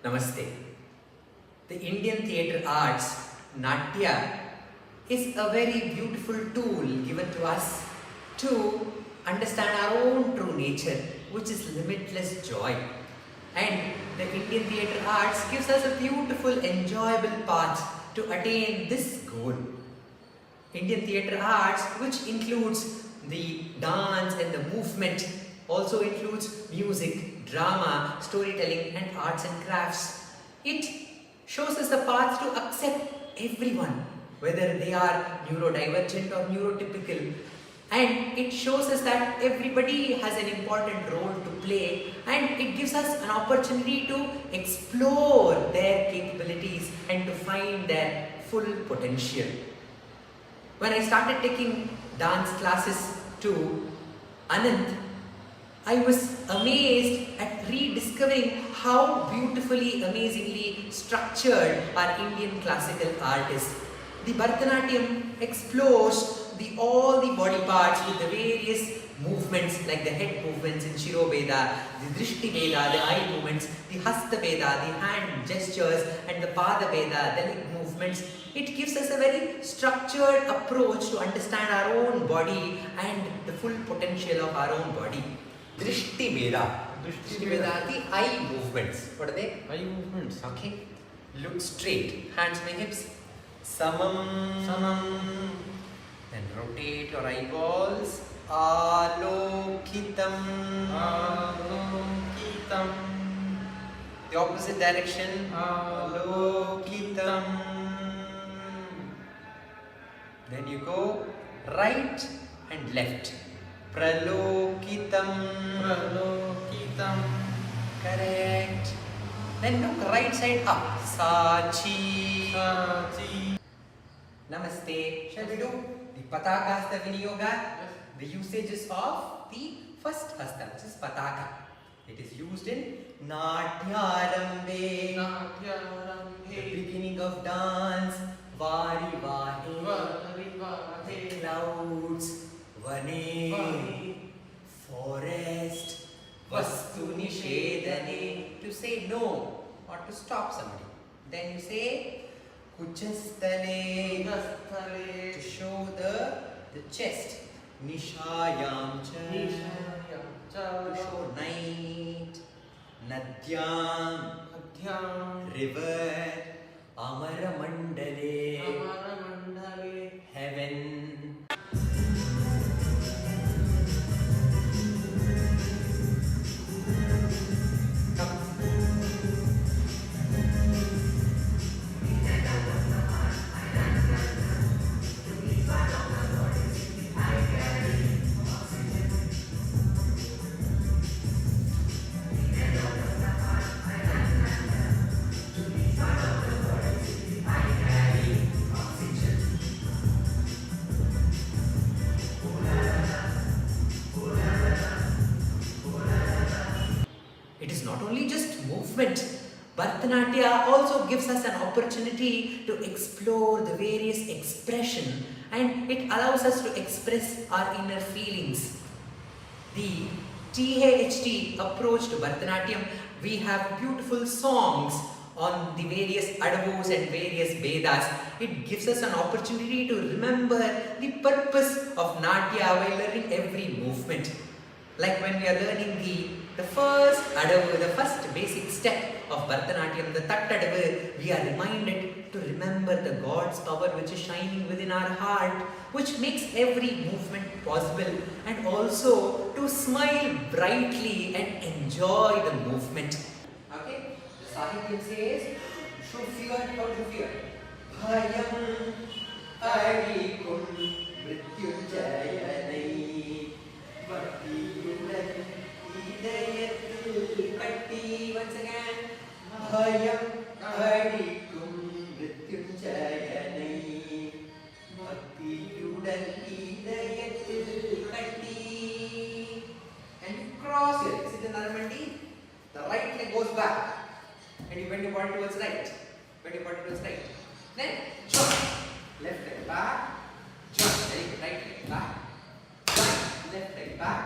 Namaste. The Indian theatre arts, Natya, is a very beautiful tool given to us to understand our own true nature, which is limitless joy. And the Indian theatre arts gives us a beautiful, enjoyable path to attain this goal. Indian theatre arts, which includes the dance and the movement, also includes music, drama, storytelling, and arts and crafts. It shows us the path to accept everyone, whether they are neurodivergent or neurotypical. And it shows us that everybody has an important role to play, and it gives us an opportunity to explore their capabilities and to find their full potential. When I started taking dance classes to Anand, I was amazed at rediscovering how beautifully, amazingly structured our Indian classical art is. The Bharatanatyam explores all the body parts with the various movements like the head movements in Shirobeda, the Drishti Veda, the eye movements, the Hasta Veda, the hand gestures, and the Pada Veda, the leg movements. It gives us a very structured approach to understand our own body and the full potential of our own body. Drishti Veda. Drishti Veda are the eye movements. What are they? Eye movements. Okay. Look straight. Hands on hips. Samam. Then rotate your eyeballs. Alokitam. The opposite direction. Alokitam. Then you go right and left. Pralokitam. Correct. Then look right side up. Sachi. Namaste. Shall we do the Pataka Hasta Viniyoga? Yes. The usages of the first hasta, which is Pataka. It is used in Natyarambe, the beginning of dance, Vari Vahe, clouds, Vane, forest, Vastu Nishedane, to say no or to stop somebody. Then you say Kuchastale, to show the chest. Nishayam cha, to show night. Nadyam, river. Amara Mandale, heaven. It is not only just movement. Bharatanatyam also gives us an opportunity to explore the various expression, and it allows us to express our inner feelings. The THT approach to Bharatanatyam, we have beautiful songs on the various adavus and various Vedas. It gives us an opportunity to remember the purpose of Natya while learning every movement. Like when we are learning the first adavu, the first basic step of Bharatanatyam, the Tat adavu, we are reminded to remember the God's power which is shining within our heart, which makes every movement possible, and also to smile brightly and enjoy the movement. Okay? The Sahityam says, should fear, how to fear? Bhayam arikum mrityunjayanai Bhakti-yudan idayatil katti. Once again. Bhayam arikum mrityunjayanai Bhakti-yudan idayatil katti. And you cross your legs. Sit in Narmandi. The right leg goes back. And you bend your body towards right. Then jump. Left leg back. Jump. Very good. Right leg back. Left leg back,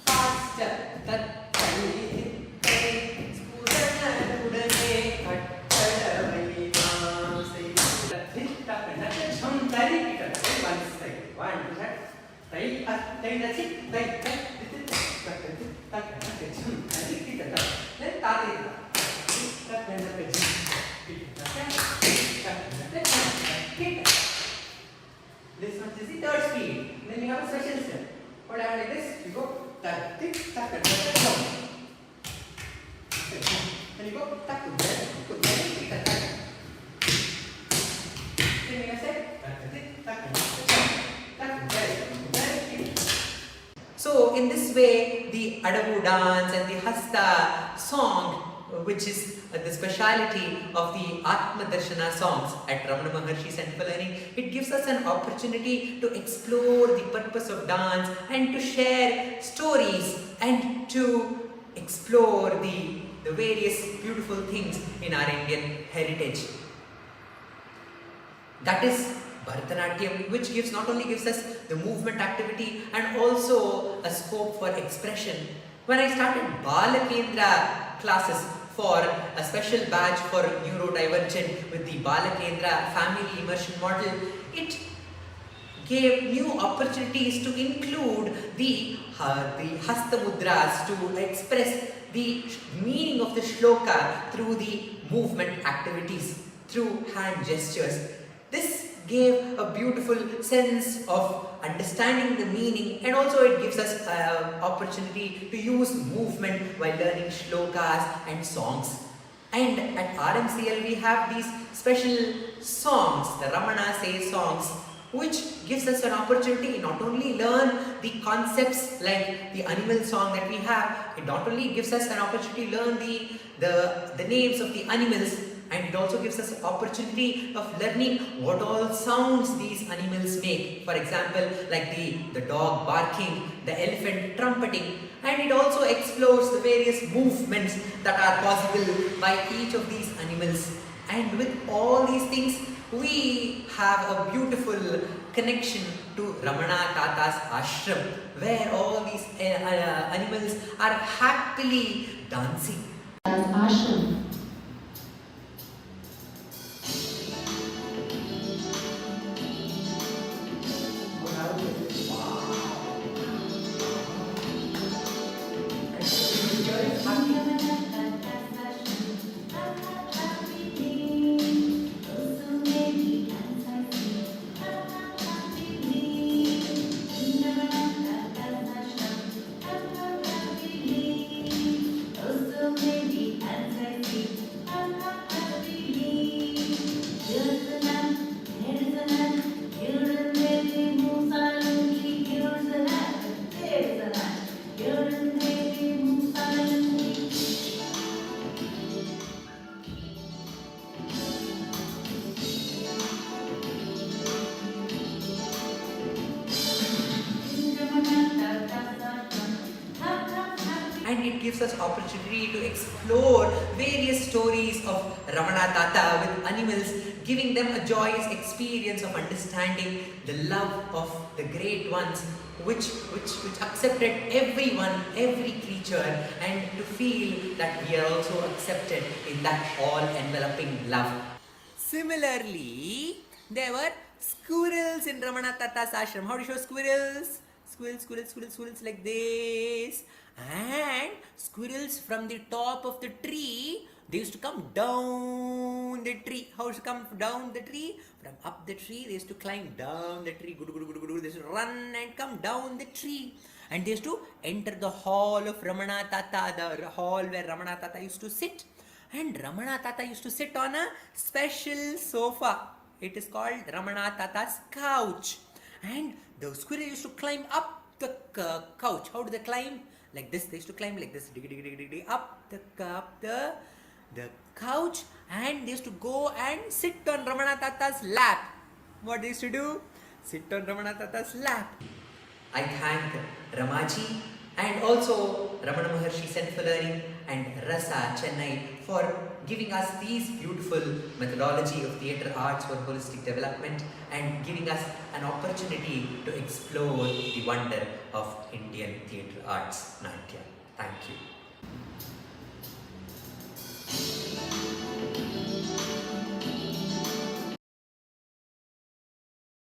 faster. That like this. You go tak tik tak tak tak. Then you go tak tak tak tak tak. Then you say tak tik tak tak tak. So in this way, the Adavu dance and the Hasta song, which is the speciality of the Atma Darshana songs at Ramana Maharshi Center for Learning, it gives us an opportunity to explore the purpose of dance and to share stories and to explore the various beautiful things in our Indian heritage. That is Bharatanatyam, which not only gives us the movement activity and also a scope for expression. When I started Balakendra classes for a special batch for neurodivergent with the Balakendra family immersion model, it gave new opportunities to include the Hasta Mudras to express the meaning of the shloka through the movement activities, through hand gestures. This gave a beautiful sense of understanding the meaning, and also it gives us opportunity to use movement while learning shlokas and songs. And at RMCL we have these special songs, the Ramana Say songs, which gives us an opportunity not only learn the concepts like the animal song that we have, it not only gives us an opportunity to learn the names of the animals, and it also gives us an opportunity of learning what all sounds these animals make. For example, like the dog barking, the elephant trumpeting, and it also explores the various movements that are possible by each of these animals. And with all these things, we have a beautiful connection to Ramana Tata's ashram, where all these animals are happily dancing. Ashram. And it gives us opportunity to explore various stories of Ramana Tata with animals, giving them a joyous experience of understanding the love of the great ones, which accepted everyone, every creature, and to feel that we are also accepted in that all-enveloping love. Similarly, there were squirrels in Ramana Tata's ashram. How do you show squirrels? Squirrels like this. And squirrels from the top of the tree, they used to come down the tree. How to come down the tree? From up the tree, they used to climb down the tree. They used to run and come down the tree. And they used to enter the hall of Ramana Tata, the hall where Ramana Tata used to sit. And Ramana Tata used to sit on a special sofa. It is called Ramana Tata's couch. And the squirrel used to climb up the couch. How do they climb? Like this. They used to climb like this, up the couch, and they used to go and sit on Ramana Tata's lap. What they used to do? Sit on Ramana Tata's lap. I thank Ramaji and also Ramana Maharshi Center for Learning and Rasa Chennai for giving us these beautiful methodology of theatre arts for holistic development and giving us an opportunity to explore the wonder of Indian theatre arts, Natya.